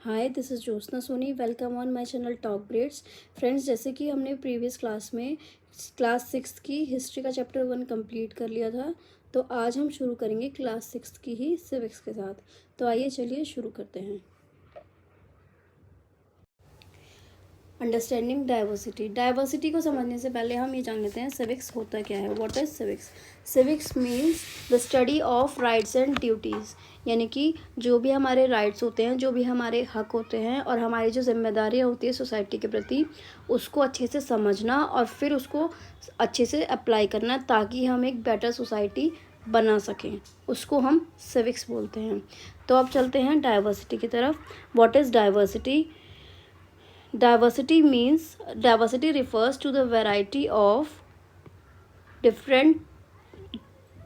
Hi, this is Jyotsna Soni. Welcome on my channel talk breads. Friends, जैसे कि हमने previous class में क्लास 6 की हिस्ट्री का चैप्टर 1 कंप्लीट कर लिया था, तो आज हम शुरू करेंगे क्लास 6 की ही सिविक्स के साथ। तो आइए चलिए शुरू करते हैं। Understanding diversity. डाइवर्सिटी को समझने से पहले हम ये जान लेते हैं सिविक्स होता क्या है। What is civics? Civics means the study of rights and duties, यानी कि जो भी हमारे राइट्स होते हैं, जो भी हमारे हक होते हैं और हमारी जो जिम्मेदारियाँ होती है सोसाइटी के प्रति, उसको अच्छे से समझना और फिर उसको अच्छे से अप्लाई करना ताकि हम एक बेटर सोसाइटी बना सकें, उसको हम सिविक्स बोलते हैं। तो अब चलते हैं डाइवर्सिटी की तरफ। What is diversity? Diversity refers to the variety of different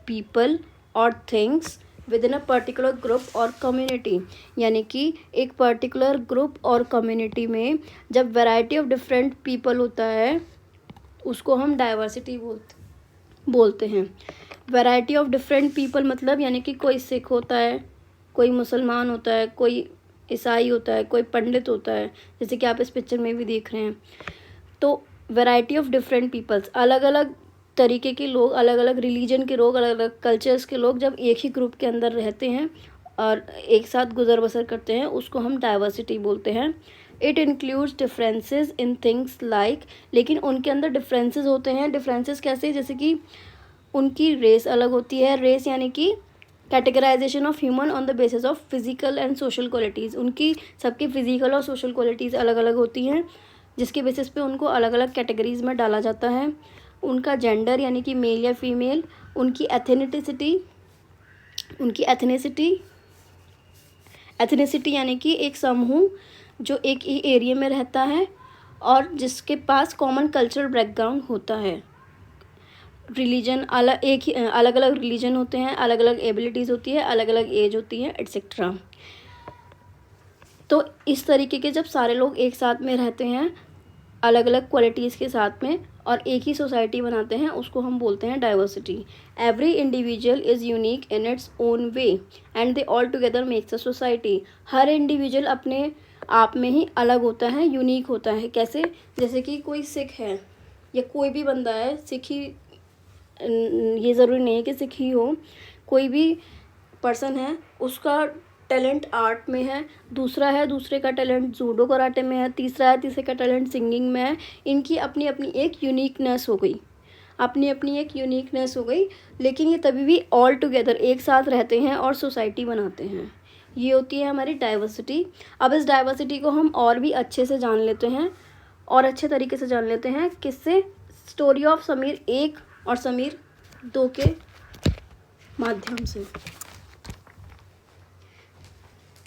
people or things within a particular group or community। यानी कि एक पर्टिकुलर ग्रुप और कम्युनिटी में जब वैरायटी ऑफ डिफरेंट पीपल होता है उसको हम डाइवर्सिटी बोलते हैं। वैरायटी ऑफ डिफरेंट पीपल मतलब यानी कि कोई सिख होता है, कोई मुसलमान होता है, कोई ईसाई होता है, कोई पंडित होता है, जैसे कि आप इस पिक्चर में भी देख रहे हैं। तो वैरायटी ऑफ डिफरेंट पीपल्स, अलग अलग तरीके के लोग, अलग अलग रिलीजन के लोग, अलग अलग कल्चर्स के लोग जब एक ही ग्रुप के अंदर रहते हैं और एक साथ गुजर बसर करते हैं, उसको हम डाइवर्सिटी बोलते हैं। It includes differences in things like, लेकिन उनके अंदर डिफरेंसेस होते हैं। डिफरेंसेस कैसे? जैसे कि उनकी रेस अलग होती है। रेस यानी कि categorization of human on the basis of physical and social qualities. उनकी सबकी फिजिकल और सोशल क्वालिटीज़ अलग अलग होती हैं, जिसके बेसिस पे उनको अलग अलग कैटेगरीज में डाला जाता है। उनका जेंडर यानी कि मेल या फीमेल, उनकी एथनिसिटी यानी कि एक समूह जो एक ही एरिया में रहता है और जिसके पास कॉमन कल्चरल बैकग्राउंड होता है। रिलीजन अलग अलग रिलीजन होते हैं, अलग अलग एबिलिटीज़ होती है, अलग अलग एज होती है, एट्सेट्रा। तो इस तरीके के जब सारे लोग एक साथ में रहते हैं अलग अलग क्वालिटीज़ के साथ में और एक ही सोसाइटी बनाते हैं, उसको हम बोलते हैं diversity. Every individual is unique in its own way and they all together makes a society. Her individual अपने आप में ही अलग होता है, यूनिक होता है। कैसे? जैसे कि कोई सिख है या कोई भी बंदा है, सिख ही, ये ज़रूरी नहीं है कि सिख ही हो, कोई भी पर्सन है, उसका टैलेंट आर्ट में है, दूसरे का टैलेंट जूडो कराटे में है, तीसरे का टैलेंट सिंगिंग में है। इनकी अपनी अपनी एक यूनिकनेस हो गई, लेकिन ये तभी भी ऑल टुगेदर एक साथ रहते हैं और सोसाइटी बनाते हैं। ये होती है हमारी डाइवर्सिटी। अब इस डाइवर्सिटी को हम और भी अच्छे से जान लेते हैं और अच्छे तरीके से जान लेते हैं। किससे? स्टोरी ऑफ समीर 1 और समीर 2 के माध्यम से।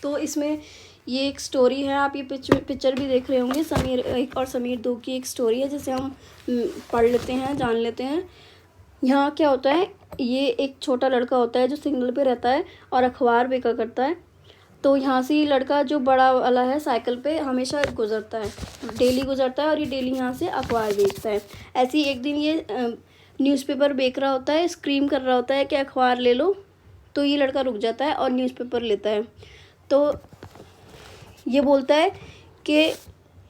तो इसमें ये एक स्टोरी है, आप ये पिक्चर भी देख रहे होंगे। समीर 1 और समीर 2 की एक स्टोरी है, जिसे हम पढ़ लेते हैं, जान लेते हैं। यहाँ क्या होता है, ये एक छोटा लड़का होता है जो सिग्नल पे रहता है और अखबार बेचा करता है। तो यहाँ से ये लड़का जो बड़ा वाला है साइकिल पे हमेशा गुजरता है, डेली गुजरता है और ये डेली यहाँ से अखबार बेचता है। ऐसे ही एक दिन ये न्यूज़पेपर बेच रहा होता है, स्क्रीम कर रहा होता है कि अखबार ले लो। तो ये लड़का रुक जाता है और न्यूज़पेपर लेता है। तो ये बोलता है कि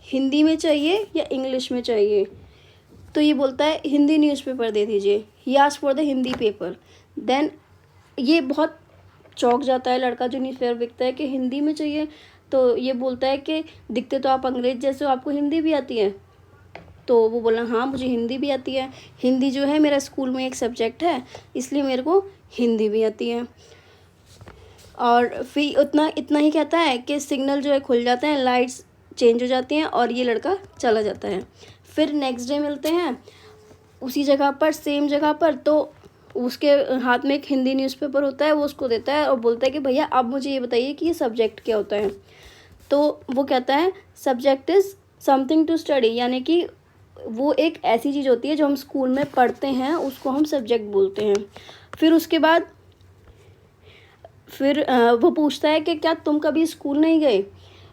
हिंदी में चाहिए या इंग्लिश में चाहिए। तो ये बोलता है हिंदी न्यूज़पेपर दे दीजिए। He asked for the Hindi paper. Then ये बहुत चौंक जाता है लड़का जो न्यूज़पेपर बिकता है कि हिंदी में चाहिए। तो ये बोलता है कि दिखते तो आप अंग्रेज जैसे हो, आपको हिंदी भी आती है? तो वो बोला हाँ, मुझे हिंदी भी आती है। हिंदी जो है मेरा स्कूल में एक सब्जेक्ट है, इसलिए मेरे को हिंदी भी आती है। और फिर इतना ही कहता है कि सिग्नल जो है खुल जाते हैं, लाइट्स चेंज हो जाती हैं और ये लड़का चला जाता है। फिर नेक्स्ट डे मिलते हैं उसी जगह पर, सेम जगह पर। तो उसके हाथ में एक हिंदी न्यूज़पेपर होता है, वो उसको देता है और बोलता है कि भैया अब मुझे ये बताइए कि ये सब्जेक्ट क्या होता है। तो वो कहता है subject is something to study, यानी कि वो एक ऐसी चीज़ होती है जो हम स्कूल में पढ़ते हैं, उसको हम सब्जेक्ट बोलते हैं। फिर उसके बाद वो पूछता है कि क्या तुम कभी स्कूल नहीं गए?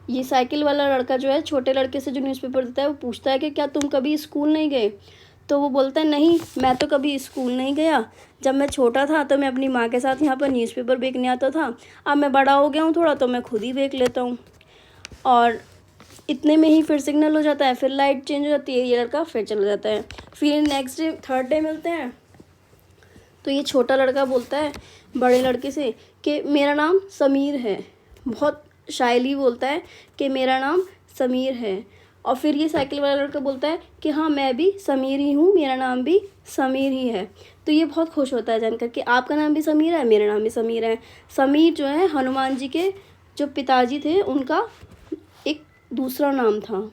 ये साइकिल वाला लड़का जो है छोटे लड़के से जो न्यूज़पेपर देता है, वो पूछता है कि क्या तुम कभी स्कूल नहीं गए? तो वो बोलता है नहीं, मैं तो कभी स्कूल नहीं गया। जब मैं छोटा था तो मैं अपनी माँ के साथ यहाँ पर न्यूज़पेपर बेचने आता था। अब मैं बड़ा हो गया हूँ थोड़ा, तो मैं खुद ही बेच लेता हूँ। और इतने में ही फिर सिग्नल हो जाता है, फिर लाइट चेंज हो जाती है, ये लड़का फिर चला जाता है। फिर नेक्स्ट डे, थर्ड डे मिलते हैं, तो ये छोटा लड़का बोलता है बड़े लड़के से कि मेरा नाम समीर है। बहुत शायली बोलता है कि मेरा नाम समीर है। और फिर ये साइकिल वाला लड़का बोलता है कि हाँ मैं भी समीर ही हूँ, मेरा नाम भी समीर ही है। तो ये बहुत खुश होता है जानकर कि आपका नाम भी समीर है, मेरा नाम भी समीर है। समीर जो है हनुमान जी के जो पिताजी थे उनका एक दूसरा नाम था।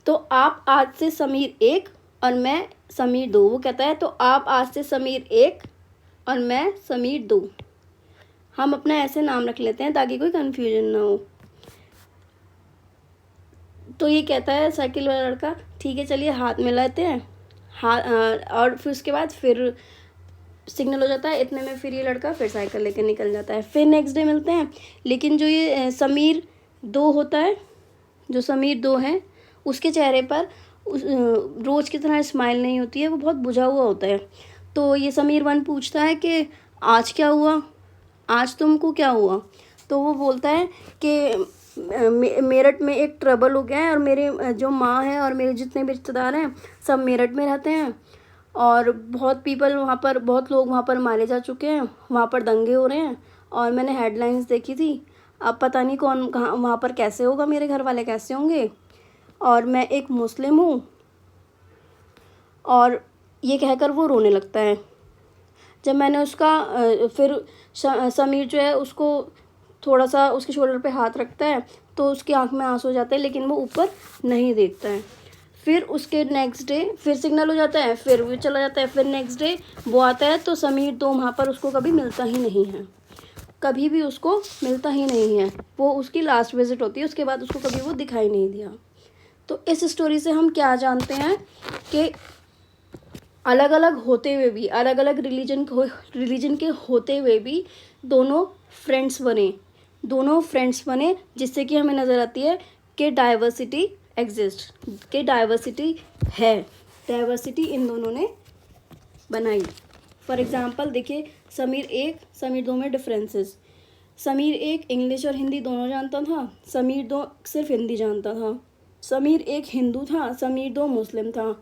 तो आप आज से समीर 1 और मैं समीर 2। वो कहता है तो आप आज से समीर 1 और मैं समीर 2। हम अपना ऐसे नाम रख लेते हैं ताकि कोई कन्फ्यूजन ना हो। तो ये कहता है साइकिल वाला लड़का ठीक है चलिए हाथ मिलाते हैं, और फिर उसके बाद फिर सिग्नल हो जाता है। इतने में फिर ये लड़का फिर साइकिल लेकर निकल जाता है। फिर नेक्स्ट डे मिलते हैं, लेकिन जो ये समीर 2 होता है, जो समीर 2 है उसके चेहरे पर रोज़ की तरह स्माइल नहीं होती है, वो बहुत बुझा हुआ होता है। तो ये समीर 1 पूछता है कि आज क्या हुआ, आज तुमको क्या हुआ। तो वो बोलता है कि मेरठ में एक ट्रबल हो गया है और मेरे जो माँ है और मेरे जितने भी रिश्तेदार हैं सब मेरठ में रहते हैं, और बहुत लोग वहाँ पर मारे जा चुके हैं, वहाँ पर दंगे हो रहे हैं। और मैंने हेडलाइंस देखी थी, अब पता नहीं कौन कहाँ वहाँ पर कैसे होगा, मेरे घर वाले कैसे होंगे, और मैं एक मुस्लिम हूँ। और ये कहकर वो रोने लगता है। जब मैंने उसका फिर समीर जो है उसको थोड़ा सा उसके शोल्डर पे हाथ रखता है तो उसकी आंख में आंसू हो जाते हैं, लेकिन वो ऊपर नहीं देखता है। फिर उसके नेक्स्ट डे फिर सिग्नल हो जाता है, फिर वो चला जाता है। फिर नेक्स्ट डे वो आता है तो समीर 2 वहाँ पर उसको कभी मिलता ही नहीं है, कभी भी उसको मिलता ही नहीं है। वो उसकी लास्ट विजिट होती है, उसके बाद उसको कभी वो दिखाई नहीं दिया। तो इस स्टोरी से हम क्या जानते हैं कि अलग अलग होते हुए भी, अलग अलग रिलीजन के होते हुए भी दोनों फ्रेंड्स बने, जिससे कि हमें नज़र आती है कि डाइवर्सिटी एग्जिस्ट, कि डाइवर्सिटी है, डाइवर्सिटी इन दोनों ने बनाई। फॉर एग्ज़ाम्पल देखिए, समीर 1 समीर 2 में डिफरेंसेस। समीर 1 इंग्लिश और हिंदी दोनों जानता था, समीर 2 सिर्फ हिंदी जानता था। समीर 1 हिंदू था, समीर 2 मुस्लिम था।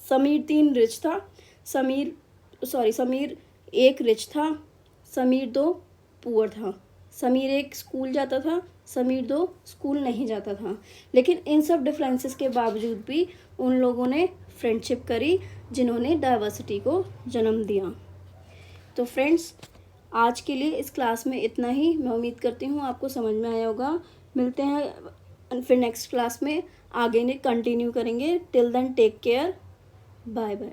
समीर 3 रिच था, समीर 1 रिच था, समीर 2 पुअर था। समीर 1 स्कूल जाता था, समीर 2 स्कूल नहीं जाता था। लेकिन इन सब डिफरेंसेस के बावजूद भी उन लोगों ने फ्रेंडशिप करी, जिन्होंने डाइवर्सिटी को जन्म दिया। तो फ्रेंड्स, आज के लिए इस क्लास में इतना ही। मैं उम्मीद करती हूँ आपको समझ में आया होगा। मिलते हैं फिर नेक्स्ट क्लास में, आगे ने कंटिन्यू करेंगे। Till then take care, bye bye.